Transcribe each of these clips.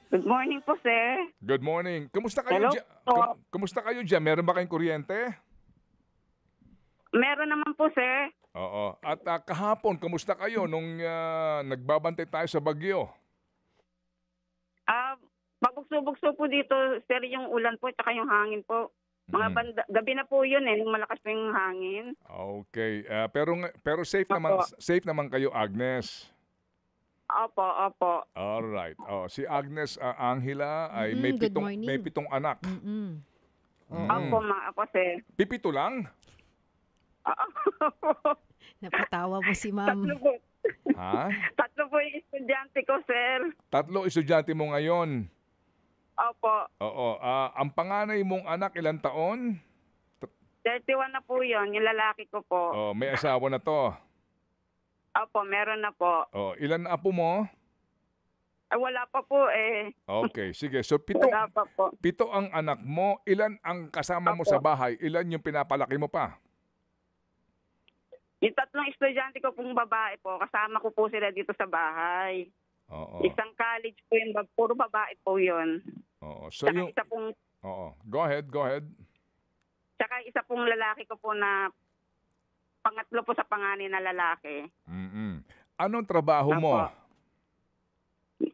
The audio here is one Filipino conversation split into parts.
Good morning po, sir. Good morning. Kumusta kayo Hello diyan? po. Kumusta kayo diyan? Meron ba kayong kuryente? Meron naman po, sir. Oo. At kahapon, kumusta kayo nung nagbabantay tayo sa bagyo? Pabugso-bugso po dito, sir, yung ulan po tsaka yung hangin po. Gabi na po yun eh, nung malakas po yung hangin. Okay. Pero Opo. safe naman kayo, Agnes. Opo, opo. All right. Oh, si Agnes Angela ay may Good may morning. pitong anak. Opo, sir. Pipito lang? Napatawa mo si Tatlo ma'am. po. Ha? Tatlo po yung estudyante ko, sir. 3 estudyante mo ngayon. Opo. Oo. Ang panganay mong anak ilang taon? 31 na po yun, yung lalaki ko po. Oh, may asawa na to. Opo, meron na po. Oh, ilan na apo mo? Wala pa po eh. Okay, sige. So Wala pa po. pito ang anak mo. Ilan ang kasama mo Apo. sa bahay? Ilan yung pinapalaki mo pa? Yung tatlong estudyante ko pong babae po, kasama ko po sila dito sa bahay. Oo. Isang college po yun, puro babae po yun. Oo. So Tsaka yung isa pong, Oo. Go ahead. tsaka isa pong lalaki ko po na pangatlo po sa panganay na lalaki. Anong trabaho mo? Apo.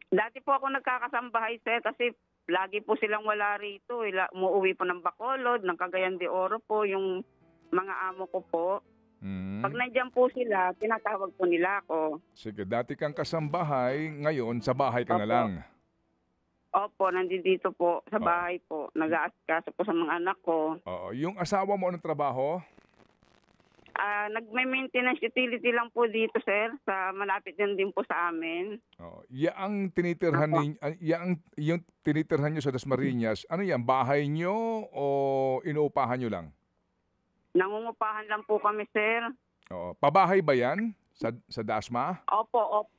Dati po ako nagkakasambahay, sir, kasi lagi po silang wala rito. Umuwi po ng Bacolod, ng Cagayan de Oro po, yung mga amo ko po. Pag nandyan po sila, tinatawag po nila ako. Sige, dati kang kasambahay, ngayon sa bahay ka na Opo. lang. Opo, nandito po sa bahay po. Nag-aasikaso po sa mga anak ko. Oo. Yung asawa mo anong trabaho? Nagme-maintenance utility lang po dito, sir. Malapit din po sa amin. Oo. Yaang tinitirhan yung tinitirhan nyo sa Dasmariñas, ano yan, bahay nyo o inuupahan nyo lang? Nangungupahan lang po kami, sir. Oo. Pabahay ba yan sa Dasma? Opo,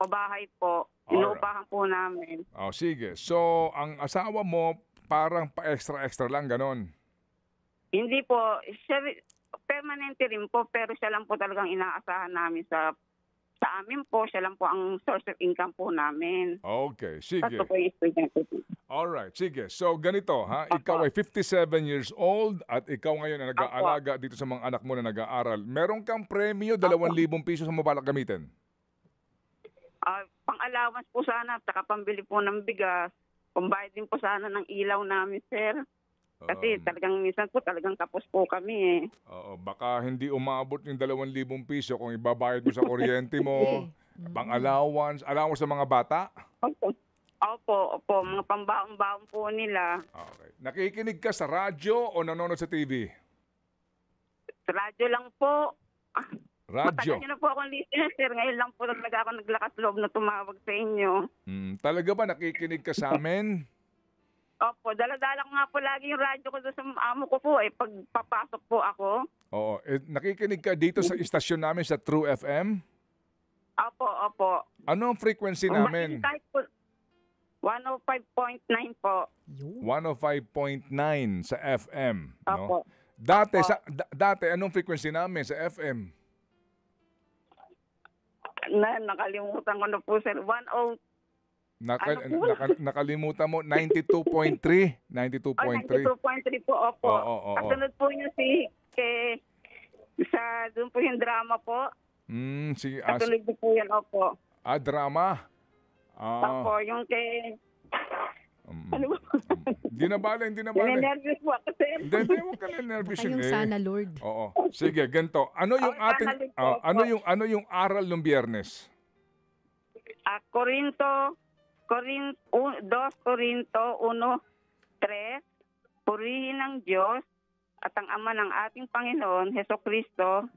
pabahay po. Inuupahan po namin. Oh, sige. So, ang asawa mo parang pa-extra-extra lang, ganon. Hindi po, siya, permanente rin po, pero siya lang po talagang inaasahan namin sa amin po. Siya lang po ang source of income po namin. Okay, sige. Tatlo po yung estudyante po. Alright, sige. So, ganito, ha? Ikaw ay 57 years old at ikaw ngayon na nag-aalaga dito sa mga anak mo na nag-aaral. Meron kang premyo, 2,000 piso sa mabalak gamitin. Pang-allowance po sana, saka pambili po ng bigas. Pambayad din po sana ng ilaw namin, sir. Kasi talagang minsan po talagang tapos po kami eh. Oo, baka hindi umabot yung 2,000 piso kung ibabayad mo sa kuryente mo, pang-allowance sa mga bata. Opo, mga pambaon-baon po nila. Okay. Nakikinig ka sa radyo o nanonood sa TV? Sa radyo lang po. Radyo. Matagal niyo na po akong listener, sir. Ngayon lang po talaga ako naglakas loob na tumawag sa inyo. Talaga ba nakikinig ka sa amin? Opo, dala-dala ko nga po lagi yung radyo ko doon sa amo ko po eh. Pag papasok po ako. Oo. Nakikinig ka dito sa istasyon namin sa True FM? Opo. Ano ang frequency namin? Kahit po, 105.9 po. 105.9 sa FM. Opo. No? Dati, anong frequency namin sa FM? Nakalimutan ko na po, sir. Nakalimutan mo, 92.3. 92.3. 92.3 po, opo. Oo. Kasunod po niyo doon po yung drama po. Sige. Kasunod po yan, opo. Drama. Opo, yung kay... Ano ba? Hindi na bala. Nervous po ako, sir. Hindi, huwag ka na nervous Baka yung sana, Lord. Oo. Sige, ganito. Ano yung yung aral ng Biyernes? Corinto 2 Corinto 1:3. Purihin ang Diyos at ang Ama ng ating Panginoon, Hesukristo.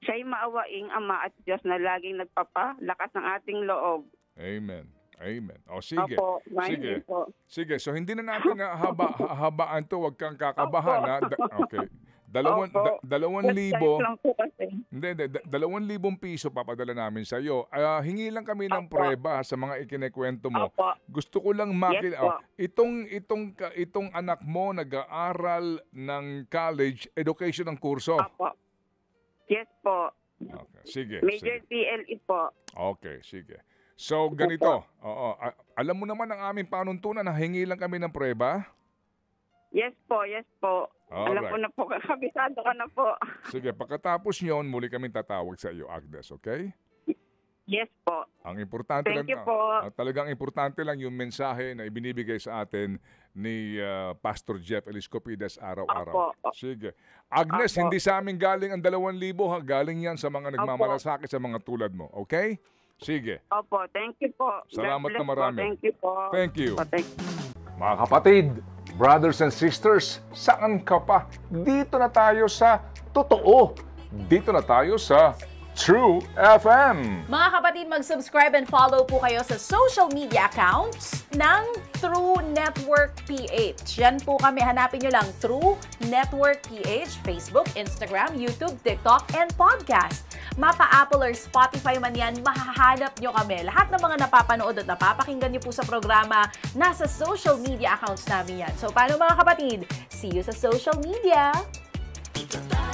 Siya'y maawaing Ama at Diyos na laging nagpapalakas ng ating loob. Amen. O sige. Opo, po. Sige, so hindi na natin habaan to, wag kang kakabahan ha. Okay. 2,000 lang po kasi. Hindi, 2,000 piso papadala namin sa iyo. Hingi lang kami ng prueba sa mga ikinekwento mo. Opo. Gusto ko lang makita. Yes po. Itong anak mo nag-aaral ng college education ng kurso. Opo. Yes po. Okay, sige. Major PLE po. Okay, sige. So, ganito. Oo, alam mo naman ang aming panuntunan na hingi lang kami ng prueba. Yes po, yes po. Alam ko Alright. na po, kabisado ko na po. Sige, pagkatapos nyon, muli kami tatawag sa iyo, Agnes, okay? Yes po. Ang importante Thank you lang, po. talagang importante lang yung mensahe na ibinibigay sa atin ni Pastor Jeff Eliscopides araw-araw. Opo. Sige. Agnes, Opo. hindi sa amin galing ang 2,000 ha. Galing yan sa mga nagmamalasakit sa mga tulad mo. Okay? Sige. Opo, thank you po. Salamat God na bless marami. Po. Thank you po. Thank you. Po, thank you. Mga kapatid, brothers and sisters, saan ka pa? Dito na tayo sa totoo. Dito na tayo sa True FM. Mga kapatid, mag-subscribe and follow po kayo sa social media accounts ng True Network PH. Yan po kami. Hanapin nyo lang True Network PH, Facebook, Instagram, YouTube, TikTok, and podcast. Mapa Apple or Spotify man yan, mahahanap nyo kami. Lahat ng mga napapanood at napapakinggan nyo po sa programa, nasa social media accounts namin yan. So, paano mga kapatid? See you sa social media! Dito tayo